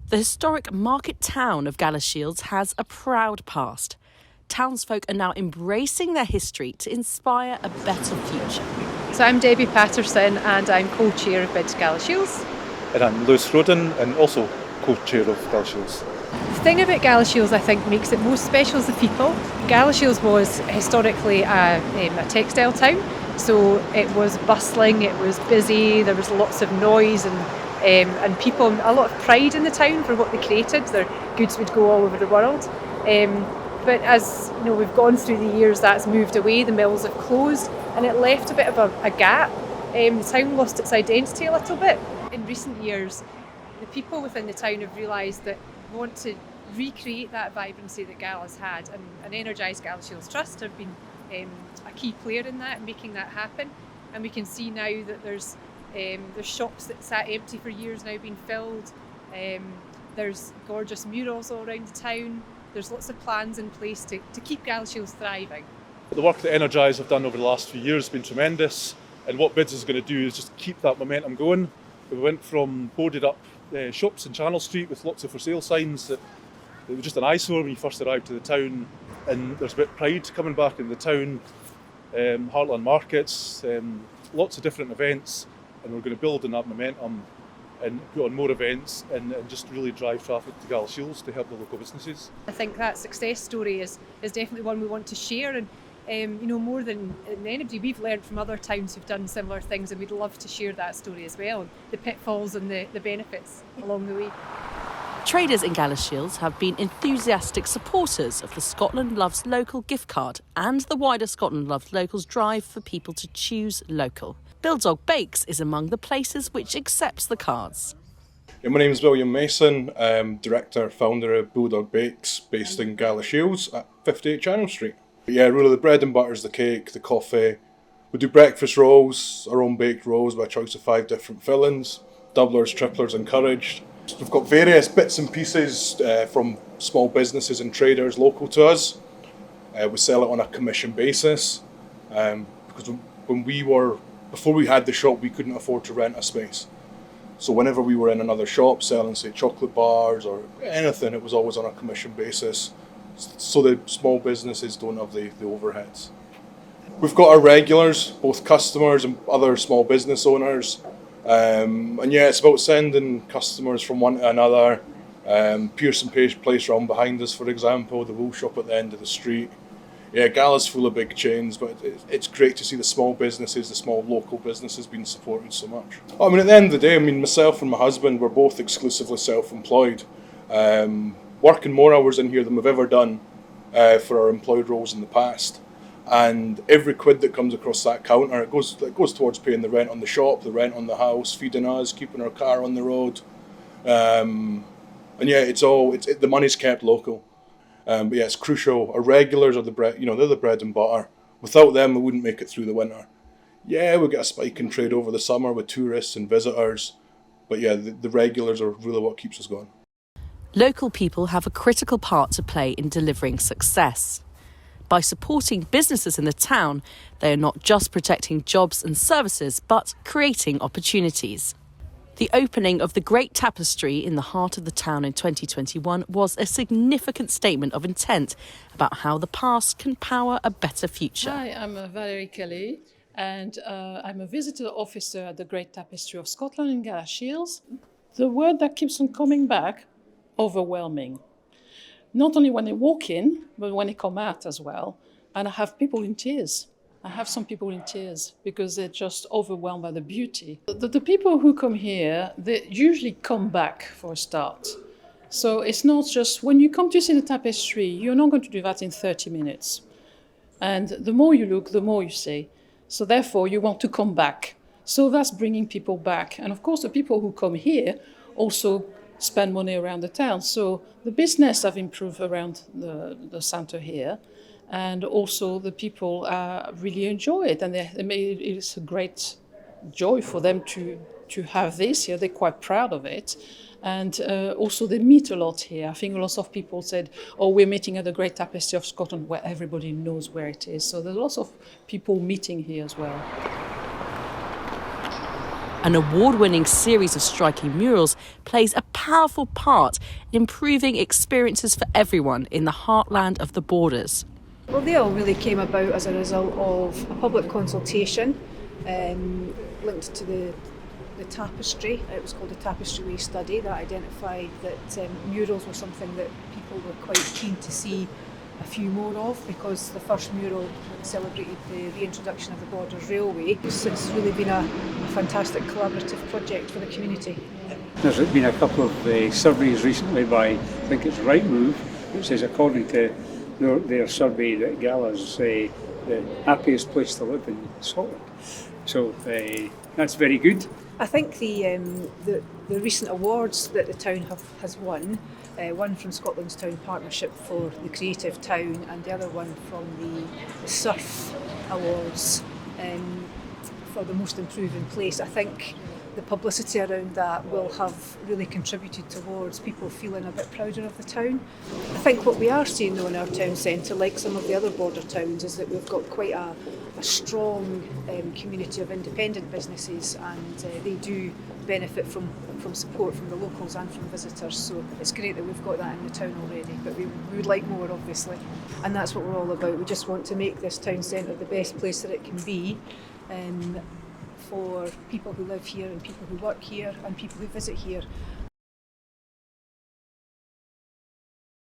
The historic market town of Galashiels has a proud past. Townsfolk are now embracing their history to inspire a better future. So I'm Debbie Patterson and I'm co-chair of Galashiels. And I'm Lewis Roden and also co-chair of Galashiels. The thing about Galashiels I think makes it most special is the people. Galashiels was historically a textile town, so it was bustling, it was busy, there was lots of noise and people, a lot of pride in the town for what they created. Their goods would go all over the world. But as you know, we've gone through the years, that's moved away, the mills have closed, and it left a bit of a gap. The town lost its identity a little bit. In recent years, the people within the town have realised that we want to recreate that vibrancy that Galas had, and Energised Galashiels Trust have been a key player in that, making that happen. And we can see now that there's shops that sat empty for years now being filled. There's gorgeous murals all around the town. There's lots of plans in place to keep Galashiels thriving. The work that Energised have done over the last few years has been tremendous, and what BIDS is going to do is just keep that momentum going. We went from boarded up shops in Channel Street with lots of for sale signs that it was just an eyesore when you first arrived to the town, and there's a bit of pride coming back in the town, heartland markets, lots of different events, and we're going to build on that momentum and put on more events and just really drive traffic to Galashiels to help the local businesses. I think that success story is definitely one we want to share, and more than anybody, we've learned from other towns who've done similar things, and we'd love to share that story as well, and the pitfalls and the benefits along the way. Traders in Galashiels have been enthusiastic supporters of the Scotland Loves Local gift card and the wider Scotland Loves Locals drive for people to choose local. Bulldog Bakes is among the places which accepts the cards. Yeah, my name is William Mason, director, founder of Bulldog Bakes, based in Galashiels at 58 Channel Street. But yeah, really the bread and butter is the cake, the coffee. We do breakfast rolls, our own baked rolls by a choice of 5 different fillings, doublers, triplers encouraged. We've got various bits and pieces from small businesses and traders local to us. We sell it on a commission basis because before we had the shop, we couldn't afford to rent a space. So whenever we were in another shop selling, say, chocolate bars or anything, it was always on a commission basis, so the small businesses don't have the overheads. We've got our regulars, both customers and other small business owners. And yeah, it's about sending customers from one to another. Pearson Place round behind us, for example, the wool shop at the end of the street. Yeah, Gala's full of big chains, but it's great to see the small businesses, the small local businesses being supported so much. I mean, at the end of the day, myself and my husband, we're both exclusively self-employed, working more hours in here than we've ever done for our employed roles in the past. And every quid that comes across that counter, it goes towards paying the rent on the shop, the rent on the house, feeding us, keeping our car on the road. And yeah, the money's kept local. But yeah, it's crucial. Our regulars are the bread, they're the bread and butter. Without them, we wouldn't make it through the winter. Yeah, we get a spike in trade over the summer with tourists and visitors. But yeah, the regulars are really what keeps us going. Local people have a critical part to play in delivering success. By supporting businesses in the town, they are not just protecting jobs and services, but creating opportunities. The opening of the Great Tapestry in the heart of the town in 2021 was a significant statement of intent about how the past can power a better future. Hi, I'm Valerie Kelly, and I'm a visitor officer at the Great Tapestry of Scotland in Galashiels. The word that keeps on coming back, overwhelming. Not only when they walk in, but when they come out as well. And I have people in tears. I have some people in tears because they're just overwhelmed by the beauty. The people who come here, they usually come back for a start. So it's not just, when you come to see the tapestry, you're not going to do that in 30 minutes. And the more you look, the more you see. So therefore, you want to come back. So that's bringing people back. And of course, the people who come here also spend money around the town. So the business have improved around the centre here. And also the people really enjoy it, and it's a great joy for them to have this here. They're quite proud of it, and also they meet a lot here. I think lots of people said, "Oh, we're meeting at the Great Tapestry of Scotland," where everybody knows where it is. So there's lots of people meeting here as well. An award-winning series of striking murals plays a powerful part in improving experiences for everyone in the heartland of the Borders. Well, they all really came about as a result of a public consultation linked to the tapestry. It was called the Tapestry Way study that identified that murals were something that people were quite keen to see a few more of, because the first mural celebrated the reintroduction of the Borders Railway. So it's really been a fantastic collaborative project for the community. There's been a couple of surveys recently by, I think it's Rightmove, which says according to their survey that Gala's the happiest place to live in Scotland. So that's very good. I think the recent awards that the town has won, one from Scotland's Town Partnership for the Creative Town and the other one from the Surf Awards for the most improving place. I think the publicity around that will have really contributed towards people feeling a bit prouder of the town. I think what we are seeing though in our town centre, like some of the other border towns, is that we've got quite a strong community of independent businesses, and they do benefit from support from the locals and from visitors. So it's great that we've got that in the town already, but we would like more, obviously. And that's what we're all about. We just want to make this town centre the best place that it can be for people who live here and people who work here and people who visit here.